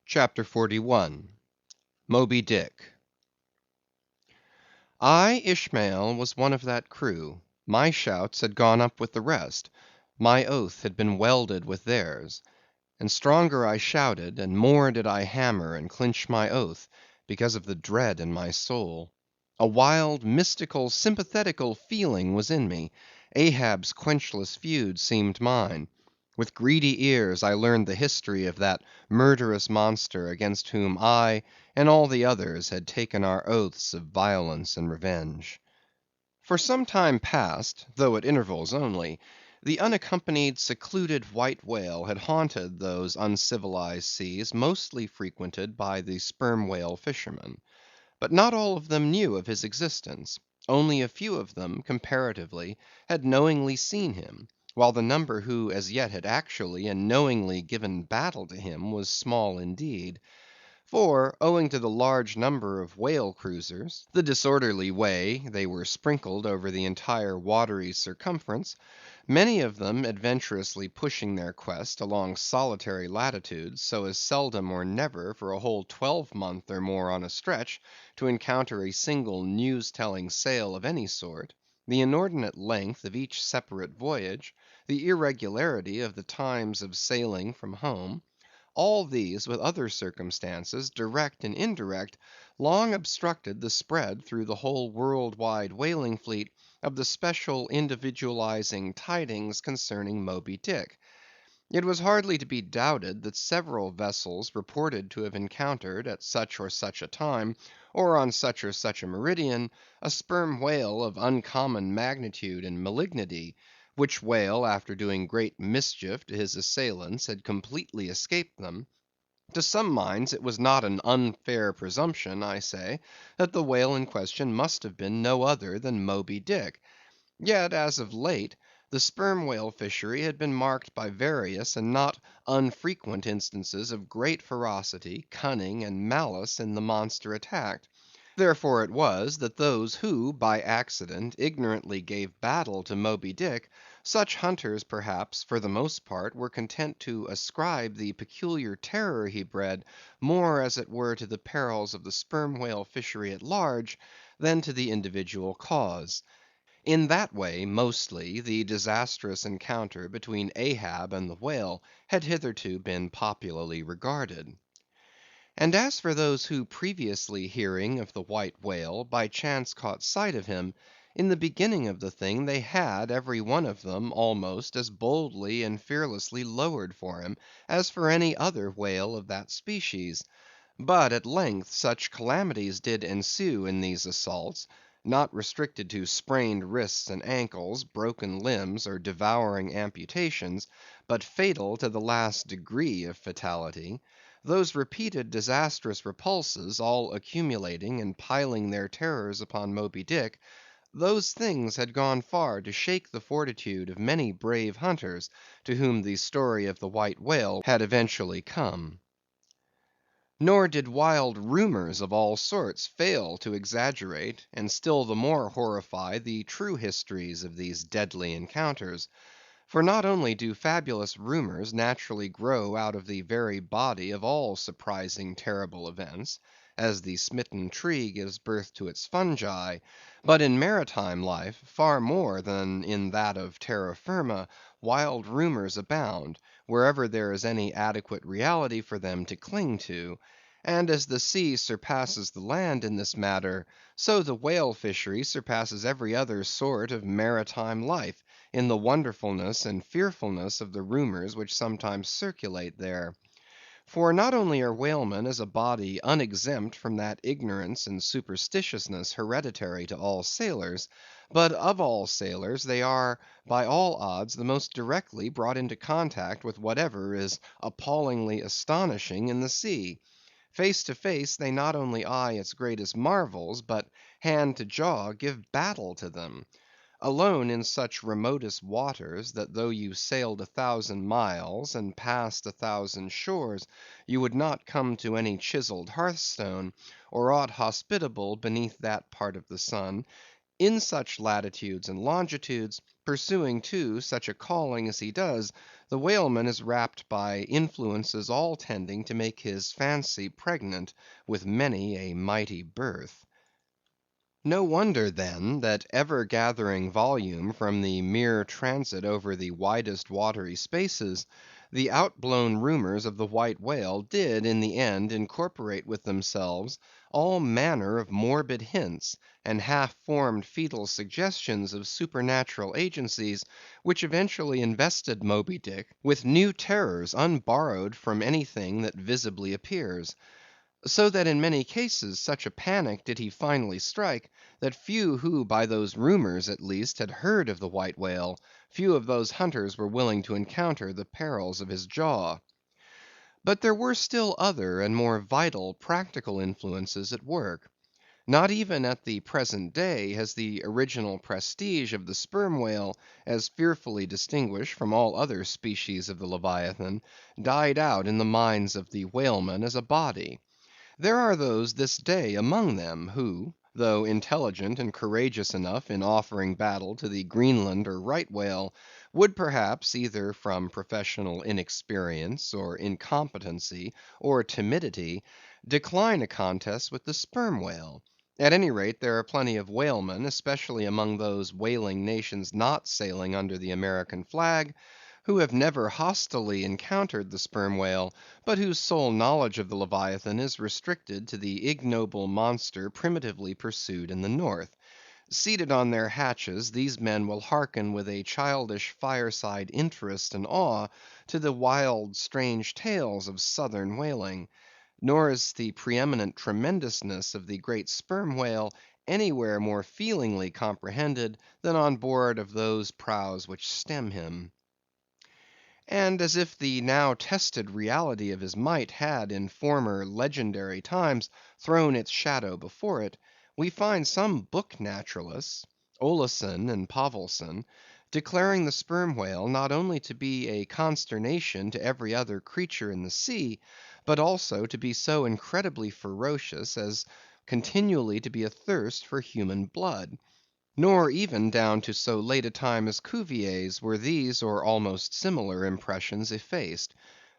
CHAPTER 41 Moby Dick I, Ishmael, was one of that crew. My shouts had gone up with the rest. My oath had been welded with theirs. And stronger I shouted, and more did I hammer and clinch my oath, because of the dread in my soul. A wild, mystical, sympathetical feeling was in me. Ahab's quenchless feud seemed mine. With greedy ears I learned the history of that murderous monster against whom I and all the others had taken our oaths of violence and revenge. For some time past, though at intervals only, the unaccompanied, secluded white whale had haunted those uncivilized seas mostly frequented by the sperm whale fishermen. But not all of them knew of his existence. Only a few of them, comparatively, had knowingly seen him, while the number who as yet had actually and knowingly given battle to him was small indeed. For, owing to the large number of whale cruisers, the disorderly way they were sprinkled over the entire watery circumference, many of them adventurously pushing their quest along solitary latitudes, so as seldom or never for a whole 12-month or more on a stretch to encounter a single news-telling sail of any sort, the inordinate length of each separate voyage, the irregularity of the times of sailing from home, all these, with other circumstances, direct and indirect, long obstructed the spread through the whole world-wide whaling fleet of the special individualizing tidings concerning Moby Dick. It was hardly to be doubted that several vessels reported to have encountered at such or such a time, or on such or such a meridian, a sperm whale of uncommon magnitude and malignity, which whale, after doing great mischief to his assailants, had completely escaped them. To some minds it was not an unfair presumption, I say, that the whale in question must have been no other than Moby Dick. Yet, as of late, the sperm whale fishery had been marked by various and not unfrequent instances of great ferocity, cunning, and malice in the monster attacked. Therefore it was, that those who, by accident, ignorantly gave battle to Moby Dick, such hunters, perhaps, for the most part, were content to ascribe the peculiar terror he bred more as it were to the perils of the sperm whale fishery at large, than to the individual cause. In that way, mostly, the disastrous encounter between Ahab and the whale had hitherto been popularly regarded. And as for those who previously hearing of the white whale, by chance caught sight of him, in the beginning of the thing they had, every one of them, almost, as boldly and fearlessly lowered for him, as for any other whale of that species. But at length such calamities did ensue in these assaults, not restricted to sprained wrists and ankles, broken limbs, or devouring amputations, but fatal to the last degree of fatality; those repeated disastrous repulses all accumulating and piling their terrors upon Moby Dick; those things had gone far to shake the fortitude of many brave hunters, to whom the story of the white whale had eventually come. Nor did wild rumors of all sorts fail to exaggerate, and still the more horrify the true histories of these deadly encounters. For not only do fabulous rumors naturally grow out of the very body of all surprising, terrible events, as the smitten tree gives birth to its fungi; but in maritime life, far more than in that of terra firma, wild rumors abound, wherever there is any adequate reality for them to cling to. And as the sea surpasses the land in this matter, so the whale fishery surpasses every other sort of maritime life, in the wonderfulness and fearfulness of the rumors which sometimes circulate there. For not only are whalemen as a body unexempt from that ignorance and superstitiousness hereditary to all sailors, but of all sailors they are, by all odds, the most directly brought into contact with whatever is appallingly astonishing in the sea. Face to face, they not only eye its greatest marvels, but hand to jaw give battle to them. Alone in such remotest waters, that though you sailed 1,000 miles, and passed 1,000 shores, you would not come to any chiseled hearthstone, or aught hospitable beneath that part of the sun, In such latitudes and longitudes, pursuing too such a calling as he does, the whaleman is wrapped by influences all tending to make his fancy pregnant with many a mighty birth. No wonder, then, that ever gathering volume from the mere transit over the widest watery spaces, the outblown rumors of the white whale did in the end incorporate with themselves all manner of morbid hints and half-formed fetal suggestions of supernatural agencies, which eventually invested Moby Dick with new terrors unborrowed from anything that visibly appears. So that in many cases such a panic did he finally strike, that few who by those rumors at least had heard of the white whale, few of those hunters were willing to encounter the perils of his jaw. But there were still other and more vital practical influences at work. Not even at the present day has the original prestige of the sperm whale, as fearfully distinguished from all other species of the Leviathan, died out in the minds of the whalemen as a body. There are those this day among them who, though intelligent and courageous enough in offering battle to the Greenland or right whale, would perhaps, either from professional inexperience, or incompetency, or timidity, decline a contest with the sperm whale. At any rate, there are plenty of whalemen, especially among those whaling nations not sailing under the American flag, who have never hostilely encountered the sperm whale, but whose sole knowledge of the Leviathan is restricted to the ignoble monster primitively pursued in the North. Seated on their hatches, these men will hearken with a childish fireside interest and awe to the wild strange tales of southern whaling. Nor is the preeminent tremendousness of the great sperm whale anywhere more feelingly comprehended than on board of those prows which stem him. And as if the now tested reality of his might had in former legendary times thrown its shadow before it, we find some book naturalists, Olason and Pavelson, declaring the sperm whale not only to be a consternation to every other creature in the sea, but also to be so incredibly ferocious as continually to be athirst for human blood. Nor even down to so late a time as Cuvier's were these or almost similar impressions effaced.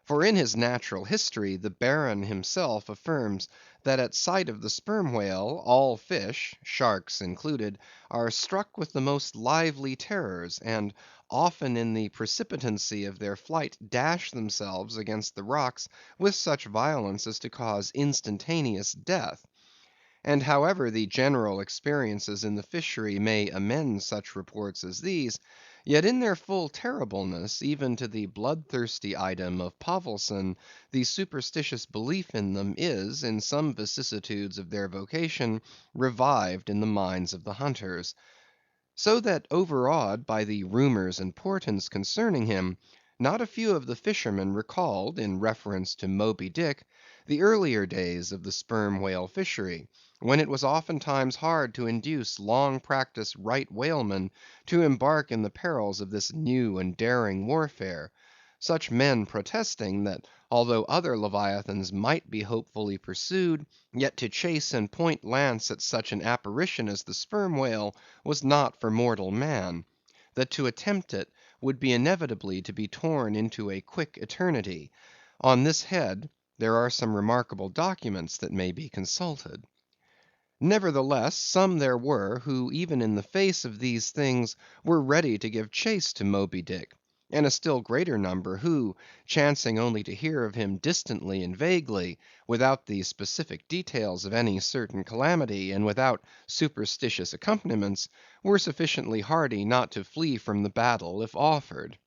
For in his Natural History the Baron himself affirms that at sight of the sperm whale all fish, sharks included, are struck with the most lively terrors, and often in the precipitancy of their flight dash themselves against the rocks with such violence as to cause instantaneous death. And however the general experiences in the fishery may amend such reports as these, yet in their full terribleness, even to the bloodthirsty item of Pavelson, the superstitious belief in them is, in some vicissitudes of their vocation, revived in the minds of the hunters. So that overawed by the rumors and portents concerning him, not a few of the fishermen recalled, in reference to Moby Dick, the earlier days of the sperm whale fishery, when it was oftentimes hard to induce long-practised right whalemen to embark in the perils of this new and daring warfare; such men protesting that although other leviathans might be hopefully pursued, yet to chase and point lance at such an apparition as the sperm whale was not for mortal man; that to attempt it would be inevitably to be torn into a quick eternity. On this head there are some remarkable documents that may be consulted. Nevertheless, some there were who even in the face of these things were ready to give chase to Moby Dick; and a still greater number who, chancing only to hear of him distantly and vaguely, without the specific details of any certain calamity, and without superstitious accompaniments, were sufficiently hardy not to flee from the battle if offered.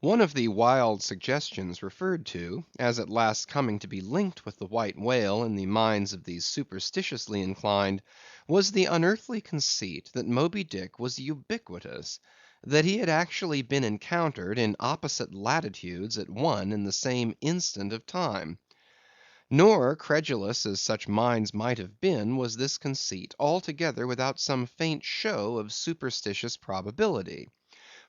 One of the wild suggestions referred to, as at last coming to be linked with the white whale in the minds of the superstitiously inclined, was the unearthly conceit that Moby Dick was ubiquitous; that he had actually been encountered in opposite latitudes at one and the same instant of time. Nor, credulous as such minds might have been, was this conceit altogether without some faint show of superstitious probability.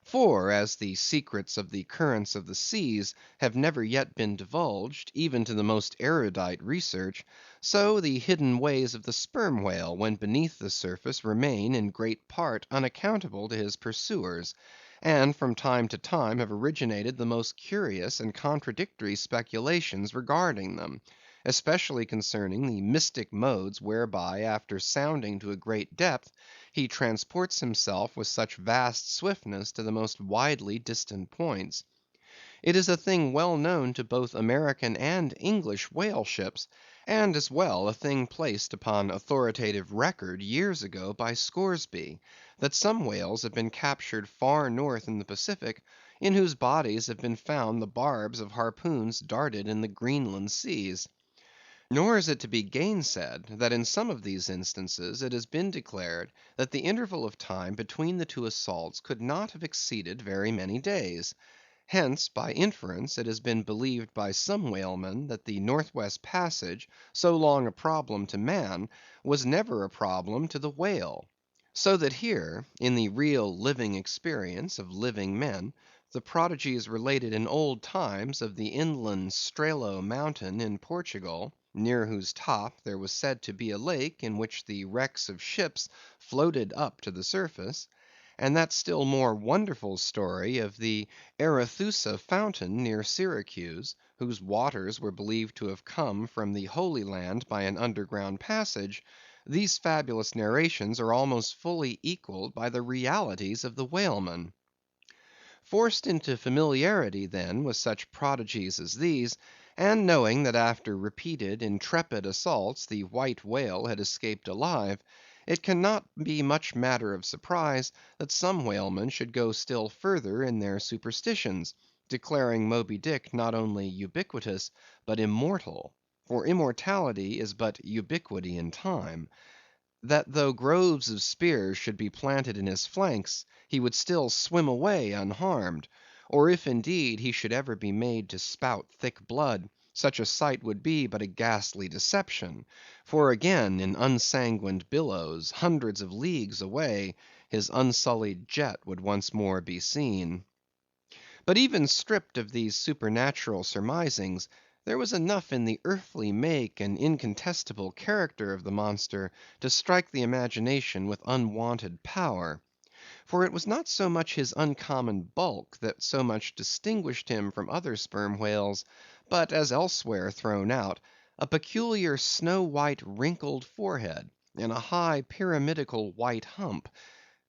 For as the secrets of the currents of the seas have never yet been divulged, even to the most erudite research, so the hidden ways of the sperm whale when beneath the surface remain in great part unaccountable to his pursuers, and from time to time have originated the most curious and contradictory speculations regarding them, especially concerning the mystic modes whereby, after sounding to a great depth, he transports himself with such vast swiftness to the most widely distant points. It is a thing well known to both American and English whale ships, and as well a thing placed upon authoritative record years ago by Scoresby, that some whales have been captured far north in the Pacific, in whose bodies have been found the barbs of harpoons darted in the Greenland seas. Nor is it to be gainsaid, that in some of these instances it has been declared that the interval of time between the two assaults could not have exceeded very many days. Hence, by inference, it has been believed by some whalemen that the North West Passage, so long a problem to man, was never a problem to the whale. So that here, in the real living experience of living men, the prodigies related in old times of the inland Strelo mountain in Portugal, near whose top there was said to be a lake in which the wrecks of ships floated up to the surface, and that still more wonderful story of the Arethusa fountain near Syracuse, whose waters were believed to have come from the Holy Land by an underground passage, these fabulous narrations are almost fully equalled by the realities of the whaleman. Forced into familiarity, then, with such prodigies as these, and knowing that after repeated intrepid assaults the white whale had escaped alive, it cannot be much matter of surprise that some whalemen should go still further in their superstitions, declaring Moby Dick not only ubiquitous, but immortal; for immortality is but ubiquity in time. That though groves of spears should be planted in his flanks, he would still swim away unharmed; or if indeed he should ever be made to spout thick blood, such a sight would be but a ghastly deception; for again in unsanguined billows, hundreds of leagues away, his unsullied jet would once more be seen. But even stripped of these supernatural surmisings, there was enough in the earthly make and incontestable character of the monster to strike the imagination with unwonted power. For it was not so much his uncommon bulk that so much distinguished him from other sperm whales, but, as elsewhere thrown out, a peculiar snow‐white wrinkled forehead, and a high pyramidical white hump.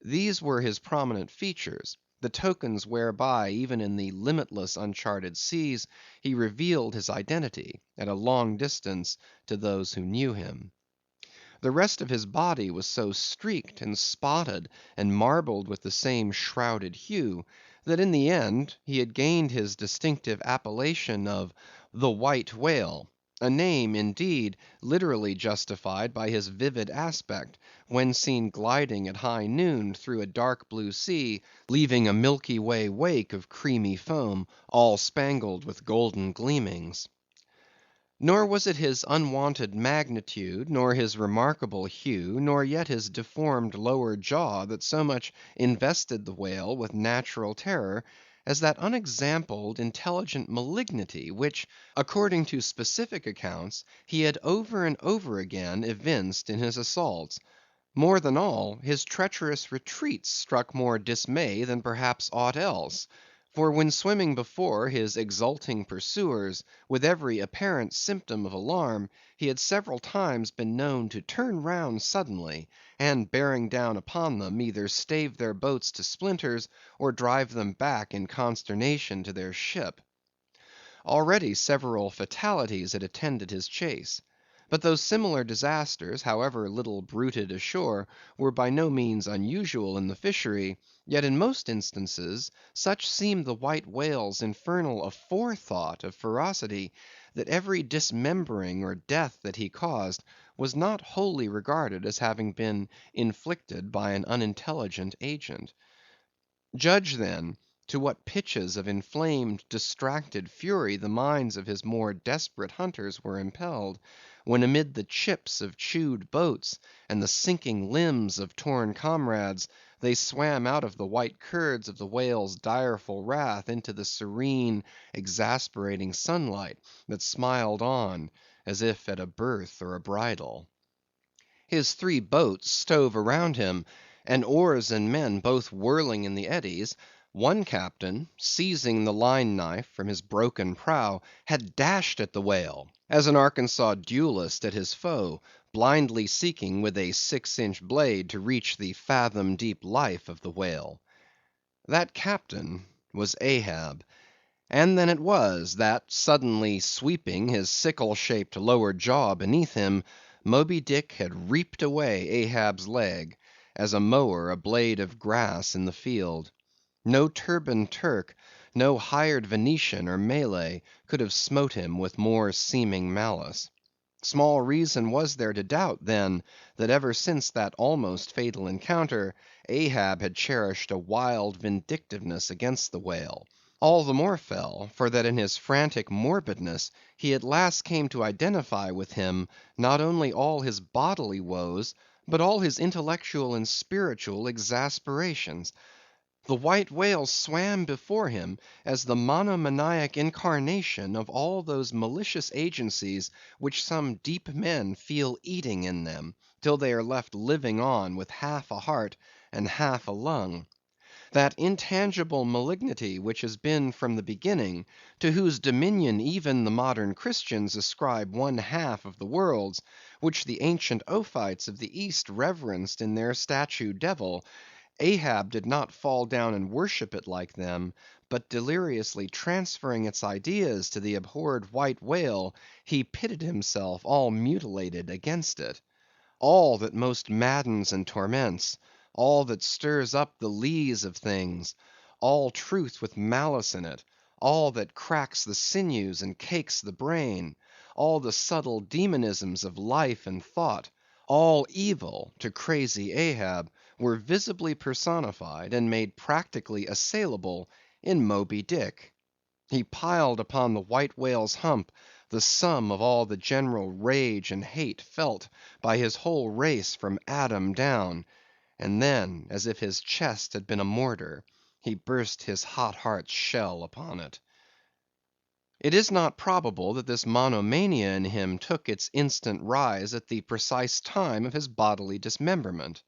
These were his prominent features, the tokens whereby even in the limitless uncharted seas he revealed his identity, at a long distance, to those who knew him. The rest of his body was so streaked and spotted and marbled with the same shrouded hue, that in the end he had gained his distinctive appellation of the White Whale; a name, indeed, literally justified by his vivid aspect, when seen gliding at high noon through a dark blue sea, leaving a Milky Way wake of creamy foam, all spangled with golden gleamings. Nor was it his unwonted magnitude, nor his remarkable hue, nor yet his deformed lower jaw that so much invested the whale with natural terror, as that unexampled intelligent malignity which, according to specific accounts, he had over and over again evinced in his assaults. More than all, his treacherous retreats struck more dismay than perhaps aught else; for when swimming before his exulting pursuers, with every apparent symptom of alarm, he had several times been known to turn round suddenly, and bearing down upon them, either stave their boats to splinters, or drive them back in consternation to their ship. Already several fatalities had attended his chase. But though similar disasters, however little bruited ashore, were by no means unusual in the fishery, yet in most instances such seemed the white whale's infernal aforethought of ferocity, that every dismembering or death that he caused was not wholly regarded as having been inflicted by an unintelligent agent. Judge, then, to what pitches of inflamed, distracted fury the minds of his more desperate hunters were impelled, when amid the chips of chewed boats, and the sinking limbs of torn comrades, They swam out of the white curds of the whale's direful wrath into the serene, exasperating sunlight that smiled on as if at a birth or a bridal. His 3 boats stove around him, and oars and men both whirling in the eddies, one captain, seizing the line knife from his broken prow, had dashed at the whale, as an Arkansas duellist at his foe, blindly seeking with a 6-inch blade to reach the fathom-deep life of the whale. That captain was Ahab. And then it was, that suddenly sweeping his sickle-shaped lower jaw beneath him, Moby Dick had reaped away Ahab's leg, as a mower a blade of grass in the field. No turbaned Turk, no hired Venetian or Malay, could have smote him with more seeming malice. Small reason was there to doubt, then, that ever since that almost fatal encounter, Ahab had cherished a wild vindictiveness against the whale. All the more fell, for that in his frantic morbidness he at last came to identify with him not only all his bodily woes, but all his intellectual and spiritual exasperations. The white whale swam before him as the monomaniac incarnation of all those malicious agencies which some deep men feel eating in them, till they are left living on with half a heart and half a lung. That intangible malignity which has been from the beginning, to whose dominion even the modern Christians ascribe 1/2 of the worlds, which the ancient Ophites of the East reverenced in their statue devil, Ahab did not fall down and worship it like them, but deliriously transferring its ideas to the abhorred white whale, he pitted himself all mutilated against it. All that most maddens and torments, all that stirs up the lees of things, all truth with malice in it, all that cracks the sinews and cakes the brain, all the subtle demonisms of life and thought, all evil to crazy Ahab, were visibly personified and made practically assailable in Moby Dick. He piled upon the white whale's hump the sum of all the general rage and hate felt by his whole race from Adam down, and then, as if his chest had been a mortar, he burst his hot heart's shell upon it. It is not probable that this monomania in him took its instant rise at the precise time of his bodily dismemberment.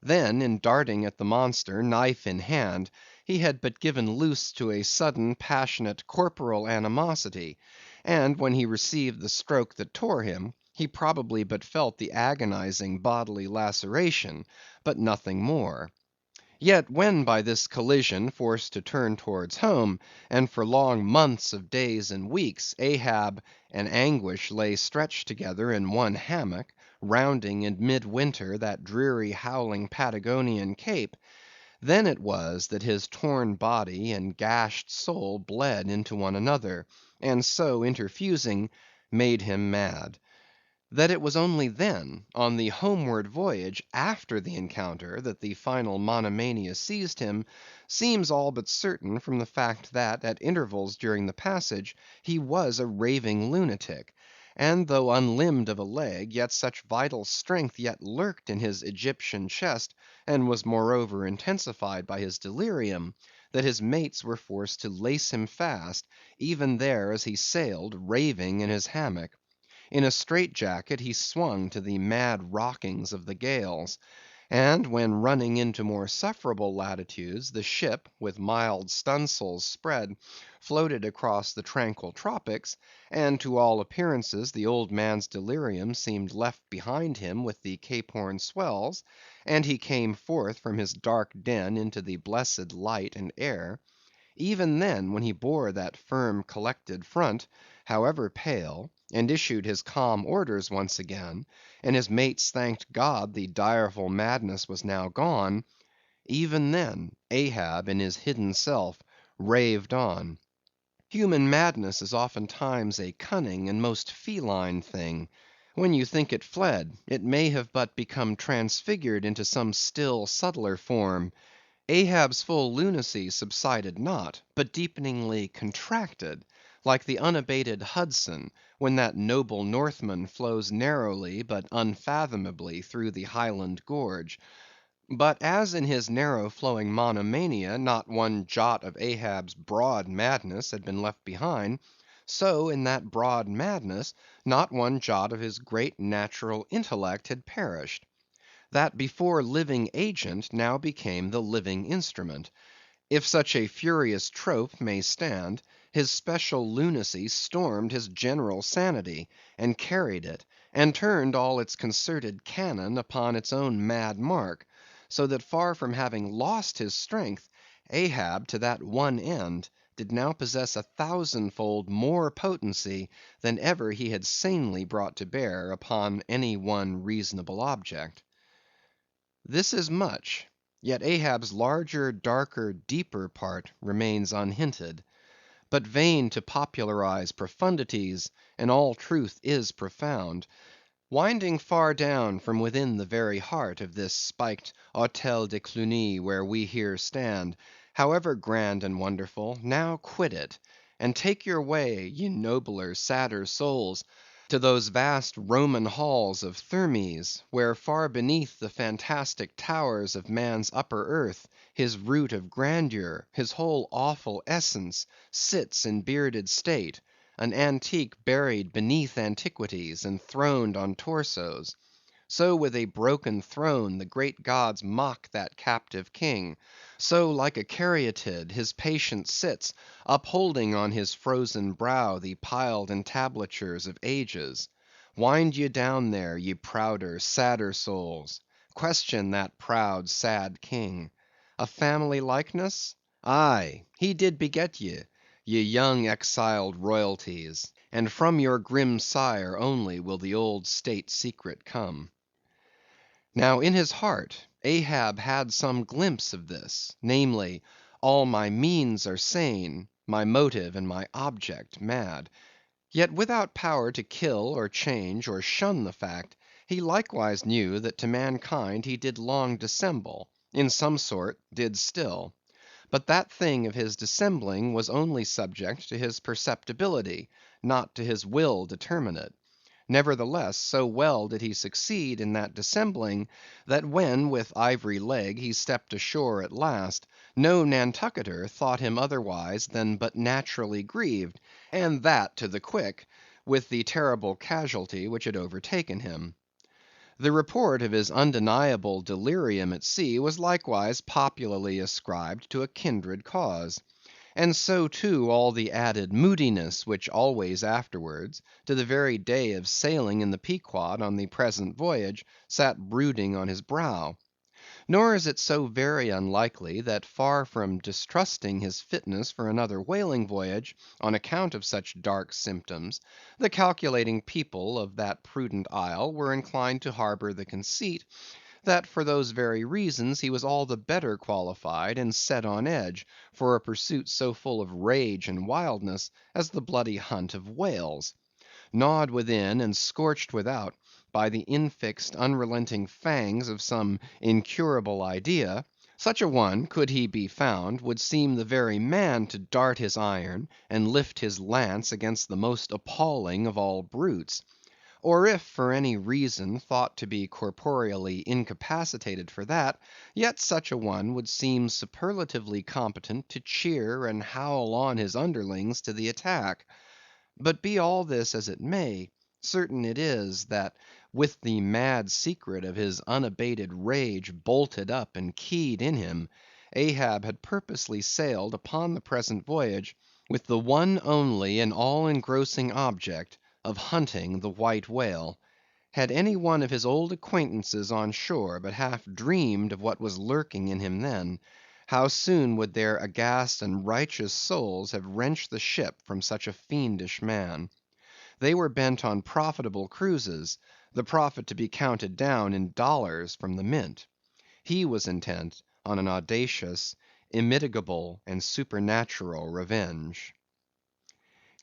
Then, in darting at the monster, knife in hand, he had but given loose to a sudden, passionate, corporal animosity; and when he received the stroke that tore him, he probably but felt the agonizing bodily laceration, but nothing more. Yet when by this collision forced to turn towards home, and for long months of days and weeks, Ahab and Anguish lay stretched together in one hammock, rounding in mid-winter that dreary howling Patagonian Cape, then it was that his torn body and gashed soul bled into one another, and so interfusing, made him mad. That it was only then, on the homeward voyage after the encounter, that the final monomania seized him, seems all but certain from the fact that, at intervals during the passage, he was a raving lunatic; and though unlimbed of a leg, yet such vital strength yet lurked in his Egyptian chest, and was moreover intensified by his delirium, that his mates were forced to lace him fast, even there as he sailed, raving in his hammock. In a strait jacket he swung to the mad rockings of the gales; and when running into more sufferable latitudes, the ship, with mild stunsails spread, floated across the tranquil tropics, and to all appearances the old man's delirium seemed left behind him with the Cape Horn swells, and he came forth from his dark den into the blessed light and air; even then, when he bore that firm collected front, however pale, and issued his calm orders once again, and his mates thanked God the direful madness was now gone; even then, Ahab in his hidden self raved on. Human madness is oftentimes a cunning and most feline thing. When you think it fled, it may have but become transfigured into some still subtler form. Ahab's full lunacy subsided not, but deepeningly contracted, like the unabated Hudson, when that noble Northman flows narrowly but unfathomably through the Highland gorge. But as in his narrow-flowing monomania not one jot of Ahab's broad madness had been left behind, so in that broad madness not one jot of his great natural intellect had perished. That before living agent now became the living instrument. If such a furious trope may stand, his special lunacy stormed his general sanity, and carried it, and turned all its concerted cannon upon its own mad mark; so that far from having lost his strength, Ahab to that one end did now possess 1,000-fold more potency than ever he had sanely brought to bear upon any one reasonable object. This is much; yet Ahab's larger, darker, deeper part remains unhinted. But vain to popularize profundities, and all truth is profound. Winding far down from within the very heart of this spiked Hôtel de Cluny where we here stand, however grand and wonderful, now quit it, and take your way, ye nobler, sadder souls, to those vast Roman halls of Thermes, where far beneath the fantastic towers of man's upper earth, his root of grandeur, his whole awful essence, sits in bearded state, an antique buried beneath antiquities, and throned on torsos. So with a broken throne the great gods mock that captive king; so like a caryatid his patient sits, upholding on his frozen brow the piled entablatures of ages. Wind ye down there, ye prouder, sadder souls; question that proud, sad king. A family likeness? Aye, he did beget ye, ye young exiled royalties; and from your grim sire only will the old state secret come. Now in his heart Ahab had some glimpse of this, namely, all my means are sane, my motive and my object mad. Yet without power to kill, or change, or shun the fact, he likewise knew that to mankind he did long dissemble; in some sort did still. But that thing of his dissembling was only subject to his perceptibility, not to his will determinate. Nevertheless, so well did he succeed in that dissembling, that when with ivory leg he stepped ashore at last, no Nantucketer thought him otherwise than but naturally grieved, and that to the quick, with the terrible casualty which had overtaken him. The report of his undeniable delirium at sea was likewise popularly ascribed to a kindred cause. And so too all the added moodiness which always afterwards, to the very day of sailing in the Pequod on the present voyage, sat brooding on his brow. Nor is it so very unlikely that far from distrusting his fitness for another whaling voyage, on account of such dark symptoms, the calculating people of that prudent isle were inclined to harbor the conceit, that for those very reasons he was all the better qualified and set on edge for a pursuit so full of rage and wildness as the bloody hunt of whales. Gnawed within and scorched without by the infixed unrelenting fangs of some incurable idea, such a one, could he be found, would seem the very man to dart his iron and lift his lance against the most appalling of all brutes. Or if for any reason thought to be corporeally incapacitated for that, yet such a one would seem superlatively competent to cheer and howl on his underlings to the attack. But be all this as it may, certain it is, that with the mad secret of his unabated rage bolted up and keyed in him, Ahab had purposely sailed upon the present voyage with the one only and all engrossing object of hunting the white whale. Had any one of his old acquaintances on shore but half dreamed of what was lurking in him then, how soon would their aghast and righteous souls have wrenched the ship from such a fiendish man. They were bent on profitable cruises, the profit to be counted down in dollars from the mint. He was intent on an audacious, immitigable, and supernatural revenge.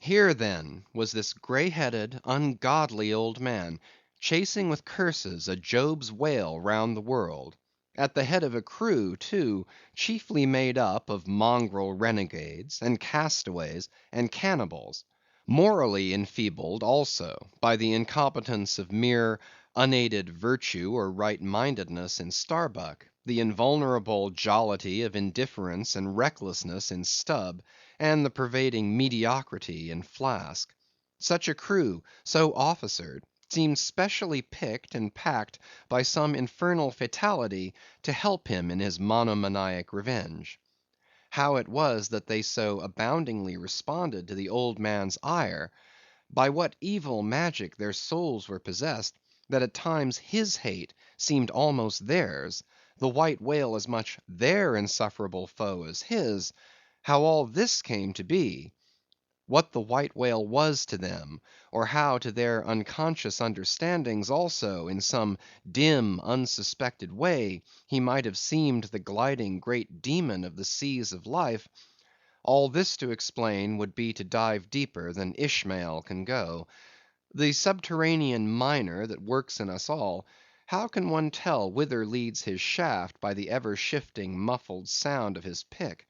Here, then, was this grey‐headed, ungodly old man, chasing with curses a Job's whale round the world; at the head of a crew, too, chiefly made up of mongrel renegades, and castaways, and cannibals; morally enfeebled, also, by the incompetence of mere unaided virtue or right mindedness in Starbuck, the invulnerable jollity of indifference and recklessness in Stubb, and the pervading mediocrity in Flask. Such a crew, so officered, seemed specially picked and packed by some infernal fatality to help him in his monomaniac revenge. How it was that they so aboundingly responded to the old man's ire, by what evil magic their souls were possessed, that at times his hate seemed almost theirs, the white whale as much their insufferable foe as his; how all this came to be; what the white whale was to them, or how to their unconscious understandings also, in some dim, unsuspected way, he might have seemed the gliding great demon of the seas of life; all this to explain would be to dive deeper than Ishmael can go. The subterranean miner that works in us all, how can one tell whither leads his shaft by the ever shifting muffled sound of his pick?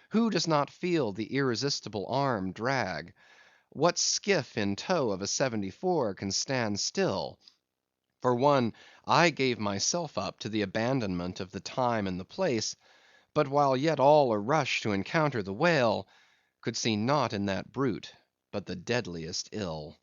Who does not feel the irresistible arm drag? What skiff in tow of a 74 can stand still? For one, I gave myself up to the abandonment of the time and the place, but while yet all a rush to encounter the whale, could see naught in that brute but the deadliest ill.